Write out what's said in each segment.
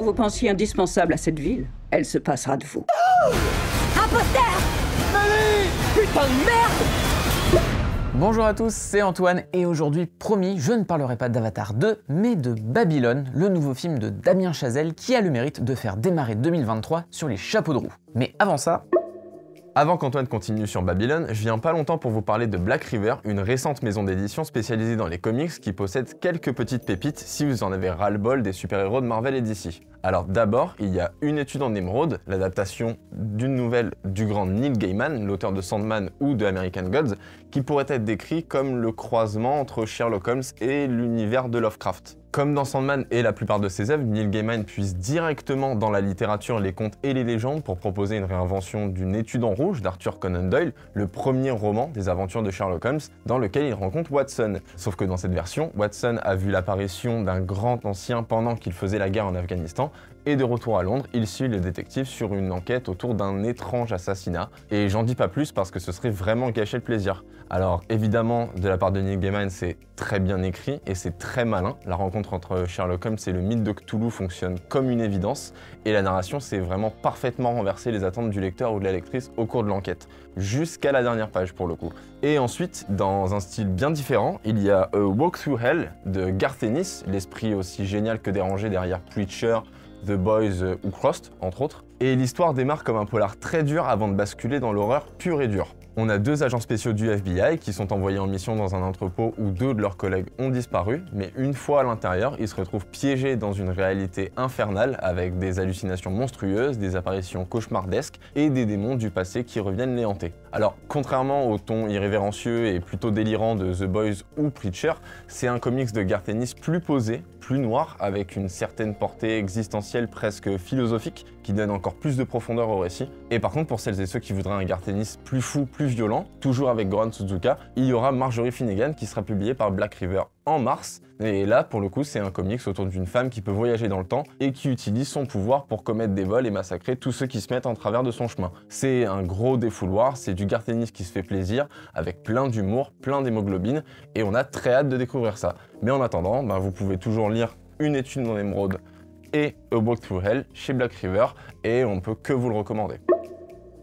vous pensiez indispensable à cette ville, elle se passera de vous. Imposteur! Putain de merde! Bonjour à tous, c'est Antoine et aujourd'hui, promis, je ne parlerai pas d'Avatar 2, mais de Babylone, le nouveau film de Damien Chazelle qui a le mérite de faire démarrer 2023 sur les chapeaux de roue. Mais avant ça... Avant qu'Antoine continue sur Babylone, je viens pas longtemps pour vous parler de Black River, une récente maison d'édition spécialisée dans les comics qui possède quelques petites pépites si vous en avez ras-le-bol des super-héros de Marvel et DC. Alors d'abord, il y a Une étude en émeraude, l'adaptation d'une nouvelle du grand Neil Gaiman, l'auteur de Sandman ou de American Gods, qui pourrait être décrit comme le croisement entre Sherlock Holmes et l'univers de Lovecraft. Comme dans Sandman et la plupart de ses œuvres, Neil Gaiman puise directement dans la littérature, les contes et les légendes pour proposer une réinvention d'une étude en rouge d'Arthur Conan Doyle, le premier roman des aventures de Sherlock Holmes, dans lequel il rencontre Watson. Sauf que dans cette version, Watson a vu l'apparition d'un grand ancien pendant qu'il faisait la guerre en Afghanistan, et de retour à Londres, il suit le détective sur une enquête autour d'un étrange assassinat. Et j'en dis pas plus parce que ce serait vraiment gâcher le plaisir. Alors évidemment, de la part de Neil Gaiman, c'est très bien écrit et c'est très malin. La rencontre entre Sherlock Holmes et le mythe de Cthulhu fonctionne comme une évidence, et la narration s'est vraiment parfaitement renversé les attentes du lecteur ou de la lectrice au cours de l'enquête, jusqu'à la dernière page pour le coup. Et ensuite, dans un style bien différent, il y a A Walk Through Hell de Garth Ennis, l'esprit aussi génial que dérangé derrière Preacher, The Boys ou Crossed, entre autres. Et l'histoire démarre comme un polar très dur avant de basculer dans l'horreur pure et dure. On a deux agents spéciaux du FBI qui sont envoyés en mission dans un entrepôt où deux de leurs collègues ont disparu, mais une fois à l'intérieur, ils se retrouvent piégés dans une réalité infernale avec des hallucinations monstrueuses, des apparitions cauchemardesques et des démons du passé qui reviennent les hanter. Alors, contrairement au ton irrévérencieux et plutôt délirant de The Boys ou Preacher, c'est un comics de Garth Ennis plus posé, plus noir, avec une certaine portée existentielle presque philosophique qui donne encore plus de profondeur au récit. Et par contre, pour celles et ceux qui voudraient un Garth Ennis plus fou, plus violent, toujours avec Goran Sudzuka, il y aura Marjorie Finnegan qui sera publié par Black River en mars. Et là, pour le coup, c'est un comics autour d'une femme qui peut voyager dans le temps et qui utilise son pouvoir pour commettre des vols et massacrer tous ceux qui se mettent en travers de son chemin. C'est un gros défouloir, c'est du Garth Ennis qui se fait plaisir, avec plein d'humour, plein d'hémoglobine, et on a très hâte de découvrir ça. Mais en attendant, vous pouvez toujours lire Une étude en émeraude et A Walk Through Hell chez Black River, et on ne peut que vous le recommander.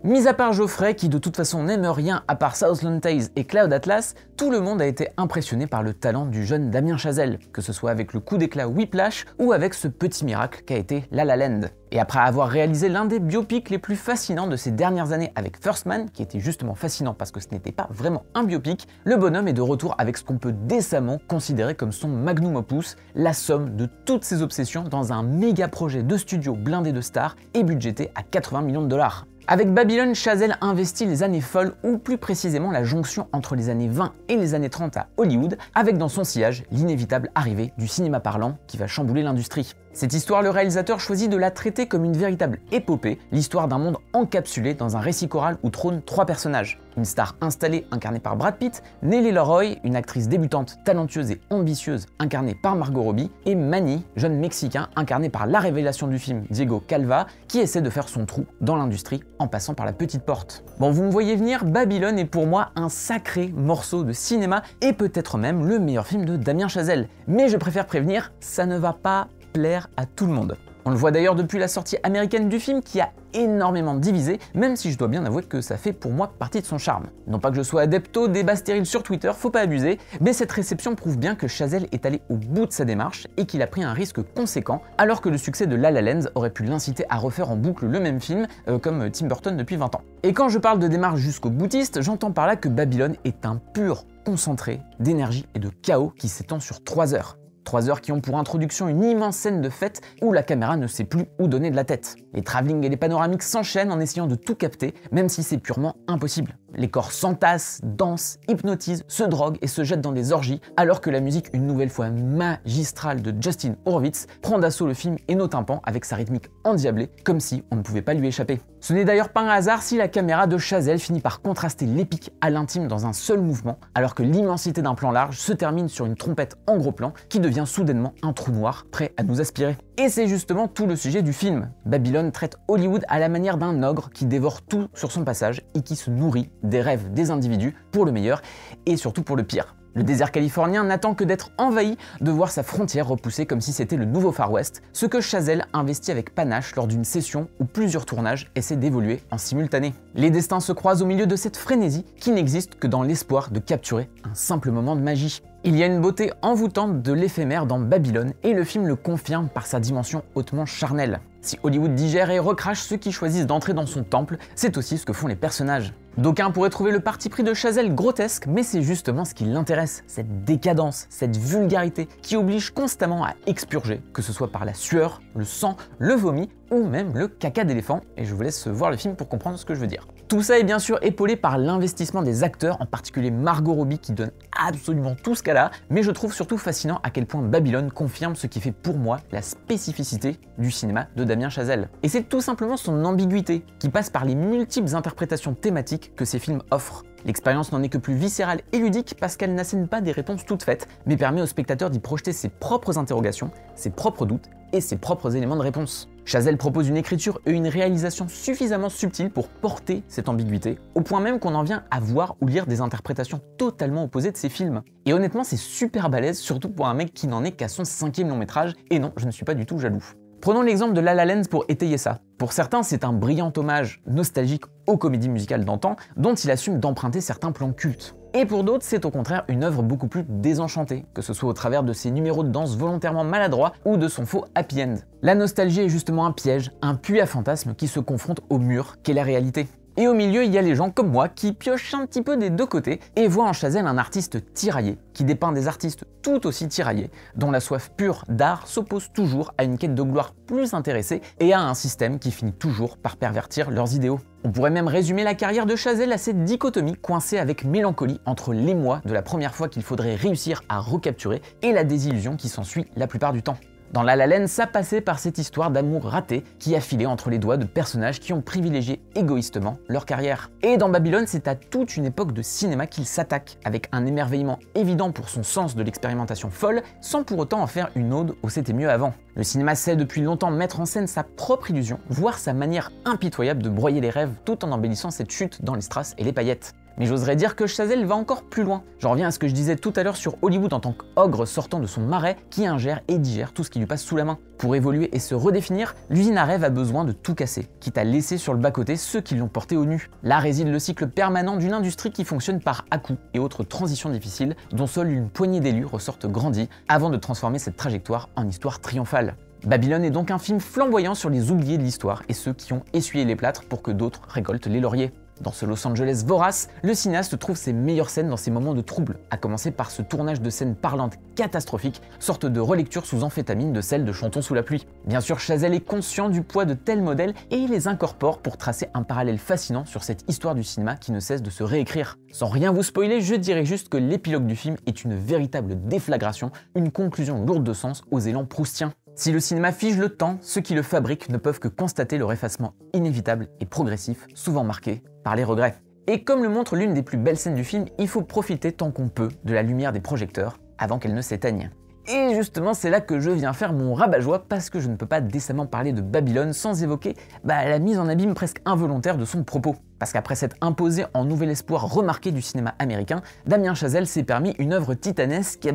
Mis à part Geoffrey, qui de toute façon n'aime rien à part Southland Tales et Cloud Atlas, tout le monde a été impressionné par le talent du jeune Damien Chazelle, que ce soit avec le coup d'éclat Whiplash ou avec ce petit miracle qu'a été La La Land. Et après avoir réalisé l'un des biopics les plus fascinants de ces dernières années avec First Man, qui était justement fascinant parce que ce n'était pas vraiment un biopic, le bonhomme est de retour avec ce qu'on peut décemment considérer comme son magnum opus, la somme de toutes ses obsessions dans un méga projet de studio blindé de stars et budgété à 80 millions de dollars. Avec Babylone, Chazelle investit les années folles, ou plus précisément la jonction entre les années 20 et les années 30 à Hollywood, avec dans son sillage l'inévitable arrivée du cinéma parlant qui va chambouler l'industrie. Cette histoire, le réalisateur choisit de la traiter comme une véritable épopée, l'histoire d'un monde encapsulé dans un récit choral où trônent trois personnages. Une star installée incarnée par Brad Pitt, Nellie Leroy, une actrice débutante, talentueuse et ambitieuse incarnée par Margot Robbie, et Manny, jeune Mexicain incarné par la révélation du film Diego Calva, qui essaie de faire son trou dans l'industrie en passant par la petite porte. Bon, vous me voyez venir, Babylone est pour moi un sacré morceau de cinéma et peut-être même le meilleur film de Damien Chazelle. Mais je préfère prévenir, ça ne va pas plaire à tout le monde. On le voit d'ailleurs depuis la sortie américaine du film qui a énormément divisé, même si je dois bien avouer que ça fait pour moi partie de son charme. Non pas que je sois adepto débat stérile sur Twitter, faut pas abuser, mais cette réception prouve bien que Chazelle est allé au bout de sa démarche et qu'il a pris un risque conséquent, alors que le succès de La La Land aurait pu l'inciter à refaire en boucle le même film, comme Tim Burton depuis 20 ans. Et quand je parle de démarche jusqu'au boutiste, j'entends par là que Babylone est un pur concentré d'énergie et de chaos qui s'étend sur 3 heures. 3 heures qui ont pour introduction une immense scène de fête où la caméra ne sait plus où donner de la tête. Les travelling et les panoramiques s'enchaînent en essayant de tout capter, même si c'est purement impossible. Les corps s'entassent, dansent, hypnotisent, se droguent et se jettent dans des orgies, alors que la musique, une nouvelle fois magistrale de Justin Hurwitz, prend d'assaut le film et nos tympans avec sa rythmique endiablée, comme si on ne pouvait pas lui échapper. Ce n'est d'ailleurs pas un hasard si la caméra de Chazelle finit par contraster l'épique à l'intime dans un seul mouvement, alors que l'immensité d'un plan large se termine sur une trompette en gros plan qui devient soudainement un trou noir prêt à nous aspirer. Et c'est justement tout le sujet du film. Babylone traite Hollywood à la manière d'un ogre qui dévore tout sur son passage et qui se nourrit des rêves des individus pour le meilleur et surtout pour le pire. Le désert californien n'attend que d'être envahi, de voir sa frontière repoussée comme si c'était le nouveau Far West, ce que Chazelle investit avec panache lors d'une session où plusieurs tournages essaient d'évoluer en simultané. Les destins se croisent au milieu de cette frénésie qui n'existe que dans l'espoir de capturer un simple moment de magie. Il y a une beauté envoûtante de l'éphémère dans Babylone et le film le confirme par sa dimension hautement charnelle. Si Hollywood digère et recrache ceux qui choisissent d'entrer dans son temple, c'est aussi ce que font les personnages. D'aucuns pourraient trouver le parti pris de Chazelle grotesque, mais c'est justement ce qui l'intéresse, cette décadence, cette vulgarité qui oblige constamment à expurger, que ce soit par la sueur, le sang, le vomi ou même le caca d'éléphant, et je vous laisse voir le film pour comprendre ce que je veux dire. Tout ça est bien sûr épaulé par l'investissement des acteurs, en particulier Margot Robbie qui donne absolument tout ce qu'elle a, mais je trouve surtout fascinant à quel point Babylone confirme ce qui fait pour moi la spécificité du cinéma de Damien Chazelle. Et c'est tout simplement son ambiguïté, qui passe par les multiples interprétations thématiques que ces films offrent. L'expérience n'en est que plus viscérale et ludique parce qu'elle n'assène pas des réponses toutes faites, mais permet au spectateur d'y projeter ses propres interrogations, ses propres doutes et ses propres éléments de réponse. Chazelle propose une écriture et une réalisation suffisamment subtiles pour porter cette ambiguïté, au point même qu'on en vient à voir ou lire des interprétations totalement opposées de ses films. Et honnêtement, c'est super balèze, surtout pour un mec qui n'en est qu'à son 5e long métrage, et non, je ne suis pas du tout jaloux. Prenons l'exemple de La La Land pour étayer ça. Pour certains, c'est un brillant hommage nostalgique aux comédies musicales d'antan, dont il assume d'emprunter certains plans cultes. Et pour d'autres, c'est au contraire une œuvre beaucoup plus désenchantée, que ce soit au travers de ses numéros de danse volontairement maladroits ou de son faux happy end. La nostalgie est justement un piège, un puits à fantasmes qui se confronte au mur qu'est la réalité. Et au milieu, il y a les gens comme moi qui piochent un petit peu des deux côtés et voient en Chazelle un artiste tiraillé, qui dépeint des artistes tout aussi tiraillés, dont la soif pure d'art s'oppose toujours à une quête de gloire plus intéressée et à un système qui finit toujours par pervertir leurs idéaux. On pourrait même résumer la carrière de Chazelle à cette dichotomie coincée avec mélancolie entre l'émoi de la première fois qu'il faudrait réussir à recapturer et la désillusion qui s'ensuit la plupart du temps. Dans La La Land, ça passait par cette histoire d'amour raté qui a filé entre les doigts de personnages qui ont privilégié égoïstement leur carrière. Et dans Babylone, c'est à toute une époque de cinéma qu'il s'attaque, avec un émerveillement évident pour son sens de l'expérimentation folle, sans pour autant en faire une ode au c'était mieux avant. Le cinéma sait depuis longtemps mettre en scène sa propre illusion, voire sa manière impitoyable de broyer les rêves tout en embellissant cette chute dans les strass et les paillettes. Mais j'oserais dire que Chazelle va encore plus loin. J'en reviens à ce que je disais tout à l'heure sur Hollywood en tant qu'ogre sortant de son marais qui ingère et digère tout ce qui lui passe sous la main. Pour évoluer et se redéfinir, l'usine à rêve a besoin de tout casser, quitte à laisser sur le bas-côté ceux qui l'ont porté au nu. Là réside le cycle permanent d'une industrie qui fonctionne par à-coups et autres transitions difficiles, dont seule une poignée d'élus ressortent grandis avant de transformer cette trajectoire en histoire triomphale. Babylone est donc un film flamboyant sur les oubliés de l'histoire et ceux qui ont essuyé les plâtres pour que d'autres récoltent les lauriers. Dans ce Los Angeles vorace, le cinéaste trouve ses meilleures scènes dans ses moments de trouble, à commencer par ce tournage de scènes parlantes catastrophiques, sorte de relecture sous amphétamine de celle de Chantons sous la pluie. Bien sûr, Chazelle est conscient du poids de tels modèles et il les incorpore pour tracer un parallèle fascinant sur cette histoire du cinéma qui ne cesse de se réécrire. Sans rien vous spoiler, je dirais juste que l'épilogue du film est une véritable déflagration, une conclusion lourde de sens aux élans proustiens. Si le cinéma fige le temps, ceux qui le fabriquent ne peuvent que constater leur effacement inévitable et progressif, souvent marqué par les regrets. Et comme le montre l'une des plus belles scènes du film, il faut profiter tant qu'on peut de la lumière des projecteurs avant qu'elle ne s'éteigne. Et justement, c'est là que je viens faire mon rabat-joie parce que je ne peux pas décemment parler de Babylone sans évoquer la mise en abîme presque involontaire de son propos. Parce qu'après s'être imposé en nouvel espoir remarqué du cinéma américain, Damien Chazelle s'est permis une œuvre titanesque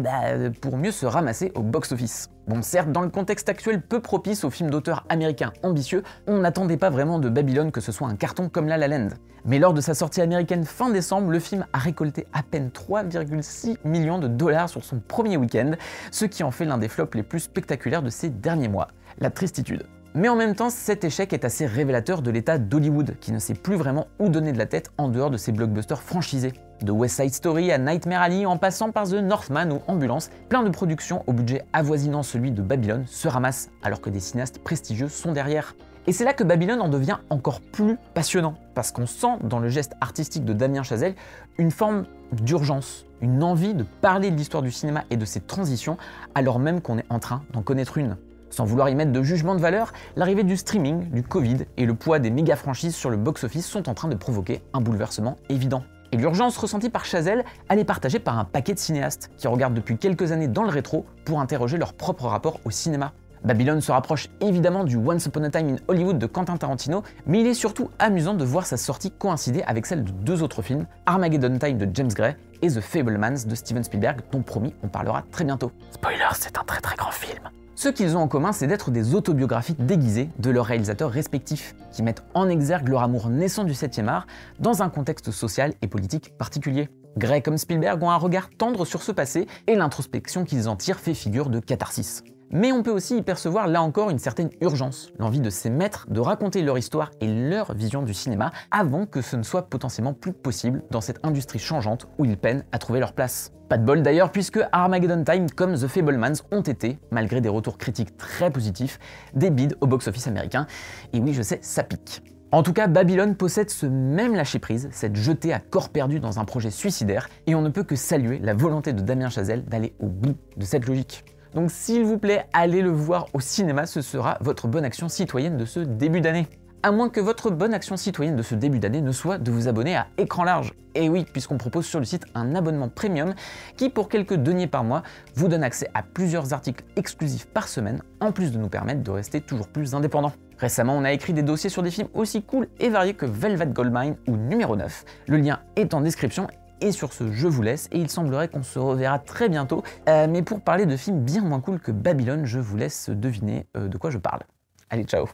pour mieux se ramasser au box-office. Bon, certes, dans le contexte actuel peu propice aux films d'auteurs américains ambitieux, on n'attendait pas vraiment de Babylone que ce soit un carton comme La La Land. Mais lors de sa sortie américaine fin décembre, le film a récolté à peine 3,6 millions de dollars sur son premier week-end, ce qui en fait l'un des flops les plus spectaculaires de ces derniers mois. La tristitude. Mais en même temps, cet échec est assez révélateur de l'état d'Hollywood, qui ne sait plus vraiment où donner de la tête en dehors de ses blockbusters franchisés. De West Side Story à Nightmare Alley en passant par The Northman ou Ambulance, plein de productions au budget avoisinant celui de Babylone se ramassent, alors que des cinéastes prestigieux sont derrière. Et c'est là que Babylone en devient encore plus passionnant, parce qu'on sent dans le geste artistique de Damien Chazelle une forme d'urgence, une envie de parler de l'histoire du cinéma et de ses transitions, alors même qu'on est en train d'en connaître une. Sans vouloir y mettre de jugement de valeur, l'arrivée du streaming, du Covid et le poids des méga franchises sur le box-office sont en train de provoquer un bouleversement évident. Et l'urgence ressentie par Chazelle, elle est partagée par un paquet de cinéastes qui regardent depuis quelques années dans le rétro pour interroger leur propre rapport au cinéma. Babylone se rapproche évidemment du Once Upon a Time in Hollywood de Quentin Tarantino, mais il est surtout amusant de voir sa sortie coïncider avec celle de deux autres films, Armageddon Time de James Gray et The Fabelmans de Steven Spielberg, dont promis on parlera très bientôt. Spoiler, c'est un très grand film. Ce qu'ils ont en commun, c'est d'être des autobiographies déguisées de leurs réalisateurs respectifs, qui mettent en exergue leur amour naissant du 7e art dans un contexte social et politique particulier. Gray comme Spielberg ont un regard tendre sur ce passé et l'introspection qu'ils en tirent fait figure de catharsis. Mais on peut aussi y percevoir là encore une certaine urgence, l'envie de ces maîtres de raconter leur histoire et leur vision du cinéma avant que ce ne soit potentiellement plus possible dans cette industrie changeante où ils peinent à trouver leur place. Pas de bol d'ailleurs puisque Armageddon Time comme The Fabelmans ont été, malgré des retours critiques très positifs, des bides au box-office américain. Et oui, je sais, ça pique. En tout cas, Babylone possède ce même lâcher-prise, cette jetée à corps perdu dans un projet suicidaire, et on ne peut que saluer la volonté de Damien Chazelle d'aller au bout de cette logique. Donc s'il vous plaît, allez le voir au cinéma, ce sera votre bonne action citoyenne de ce début d'année. À moins que votre bonne action citoyenne de ce début d'année ne soit de vous abonner à Écran Large. Et oui, puisqu'on propose sur le site un abonnement premium qui, pour quelques deniers par mois, vous donne accès à plusieurs articles exclusifs par semaine, en plus de nous permettre de rester toujours plus indépendants. Récemment, on a écrit des dossiers sur des films aussi cool et variés que Velvet Goldmine ou Numéro 9. Le lien est en description. Et sur ce, je vous laisse, et il semblerait qu'on se reverra très bientôt. Mais pour parler de films bien moins cool que Babylone, je vous laisse deviner de quoi je parle. Allez, ciao!